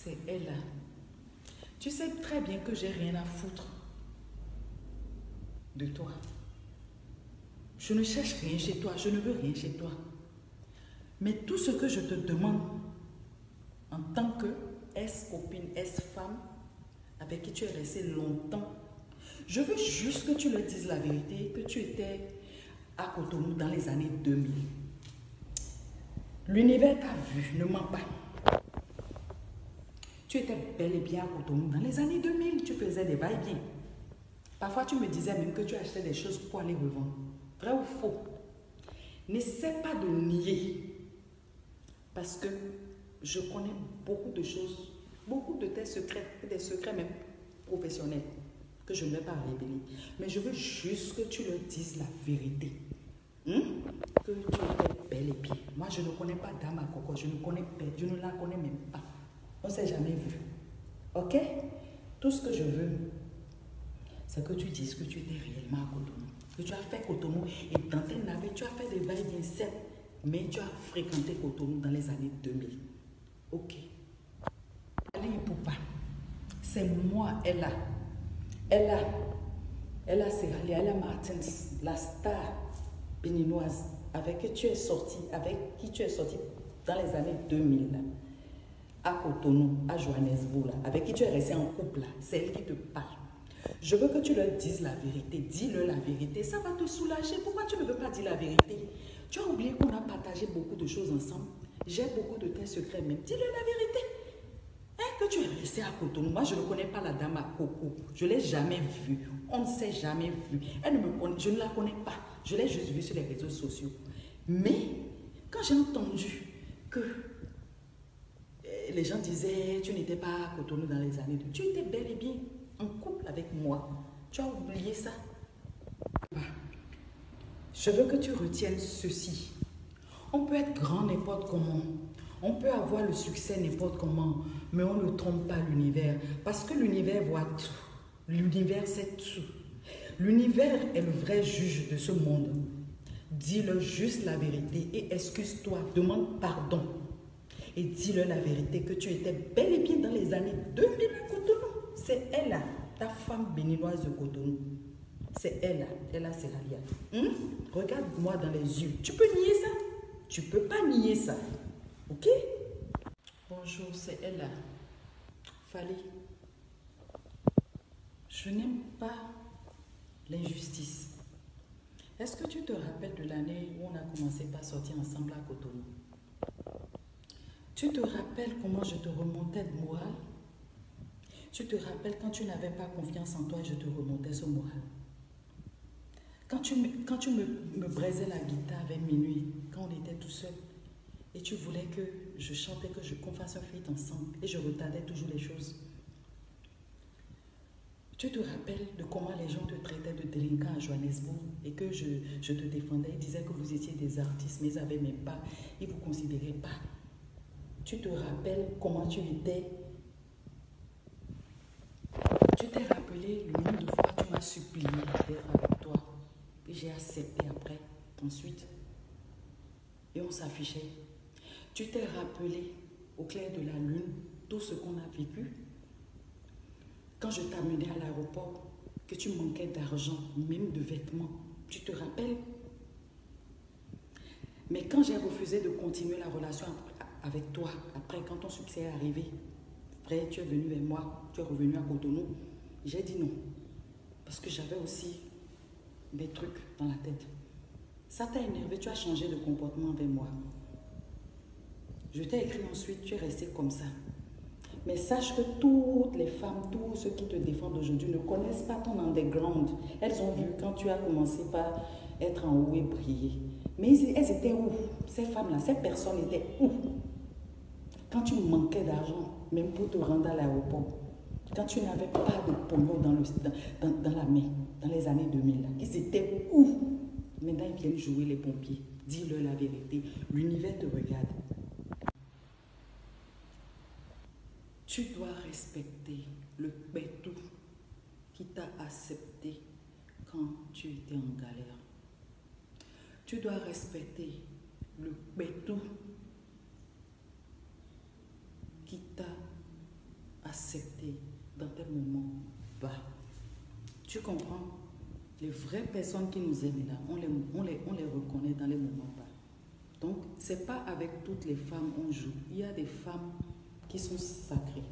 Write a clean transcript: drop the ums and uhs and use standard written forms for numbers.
C'est elle. Tu sais très bien que j'ai rien à foutre de toi. Je ne cherche rien chez toi, je ne veux rien chez toi. Mais tout ce que je te demande en tant que ex-copine, ex-femme, avec qui tu es resté longtemps, je veux juste que tu leur dises la vérité, que tu étais à Cotonou dans les années 2000. L'univers t'a vu, ne mens pas. Tu étais bel et bien à Cotonou dans les années 2000, tu faisais des va-et-vient. Parfois, tu me disais même que tu achetais des choses pour aller revendre. Vrai ou faux? N'essaie pas de nier. Parce que je connais beaucoup de choses, beaucoup de tes secrets, des secrets même professionnels, que je ne vais pas révéler. Mais je veux juste que tu leur dises la vérité. Que tu étais bel et bien. Moi, je ne connais pas Dame à Coco, je ne la connais même pas. On ne s'est jamais vu. Ok? Tout ce que je veux, c'est que tu dises que tu étais réellement à Cotonou. Que tu as fait Cotonou et dans tes navires, tu as fait des va-et-vient certes, mais tu as fréquenté Cotonou dans les années 2000. Ok. Allez, Poupa, c'est moi, Ella. Ella Serralia, Ella Martins, la star béninoise avec qui tu es sorti dans les années 2000. À Cotonou, à Johannesburg, là, avec qui tu es resté en couple, c'est elle qui te parle. Je veux que tu leur dises la vérité. Dis-leur la vérité. Ça va te soulager. Pourquoi tu ne veux pas dire la vérité? Tu as oublié qu'on a partagé beaucoup de choses ensemble. J'ai beaucoup de tes secrets même. Dis-leur la vérité. Que tu es resté à Cotonou. Moi, je ne connais pas la Dame à Coco. Je ne l'ai jamais vue. On ne s'est jamais vu. Je ne la connais pas. Je l'ai juste vue sur les réseaux sociaux. Mais, quand j'ai entendu que les gens disaient, tu n'étais pas à Cotonou dans les années 2000. Tu étais bel et bien en couple avec moi. Tu as oublié ça. Je veux que tu retiennes ceci. On peut être grand n'importe comment. On peut avoir le succès n'importe comment. Mais on ne trompe pas l'univers. Parce que l'univers voit tout. L'univers sait tout. L'univers est le vrai juge de ce monde. Dis-le juste la vérité et excuse-toi. Demande pardon. Et dis-leur la vérité que tu étais bel et bien dans les années 2000 à Cotonou. C'est elle, ta femme béninoise de Cotonou. C'est elle, Ella Serralia. Regarde-moi dans les yeux. Tu peux nier ça? Tu peux pas nier ça. Ok? Bonjour, c'est Ella. Fallait. Je n'aime pas l'injustice. Est-ce que tu te rappelles de l'année où on a commencé par sortir ensemble à Cotonou? Tu te rappelles comment je te remontais de moral? Tu te rappelles quand tu n'avais pas confiance en toi, je te remontais ce moral. Quand tu me braisais la guitare vers minuit, quand on était tout seul, et tu voulais que je chante et qu'on fasse un feat ensemble, et je retardais toujours les choses. Tu te rappelles de comment les gens te traitaient de délinquant à Johannesburg et que je te défendais, ils disaient que vous étiez des artistes, mais ils n'avaient même pas, ils ne vous considéraient pas. Tu te rappelles comment tu étais. Tu t'es rappelé le nombre de fois tu m'as supplié d'être avec toi. Et j'ai accepté après, ensuite. Et on s'affichait. Tu t'es rappelé au clair de la lune tout ce qu'on a vécu. Quand je t'amenais à l'aéroport, que tu manquais d'argent, même de vêtements. Tu te rappelles? Mais quand j'ai refusé de continuer la relation avec toi, après quand ton succès est arrivé, après tu es venu vers moi, tu es revenu à Cotonou, j'ai dit non. Parce que j'avais aussi des trucs dans la tête. Ça t'a énervé, tu as changé de comportement avec moi. Je t'ai écrit ensuite, tu es resté comme ça. Mais sache que toutes les femmes, tous ceux qui te défendent aujourd'hui ne connaissent pas ton underground. Elles ont vu quand tu as commencé par être en haut et briller. Mais elles étaient où? Ces femmes-là, ces personnes étaient où? Quand tu manquais d'argent, même pour te rendre à l'aéroport, quand tu n'avais pas de pognon dans la main, dans les années 2000, ils étaient où? Maintenant, ils viennent jouer les pompiers. Dis-leur la vérité. L'univers te regarde. Tu dois respecter le Bétou qui t'a accepté quand tu étais en galère. Tu dois respecter le Bétou qui t'a accepter dans tes moments bas. Tu comprends? Les vraies personnes qui nous aiment là, on les reconnaît dans les moments bas. Donc, ce n'est pas avec toutes les femmes on joue. Il y a des femmes qui sont sacrées.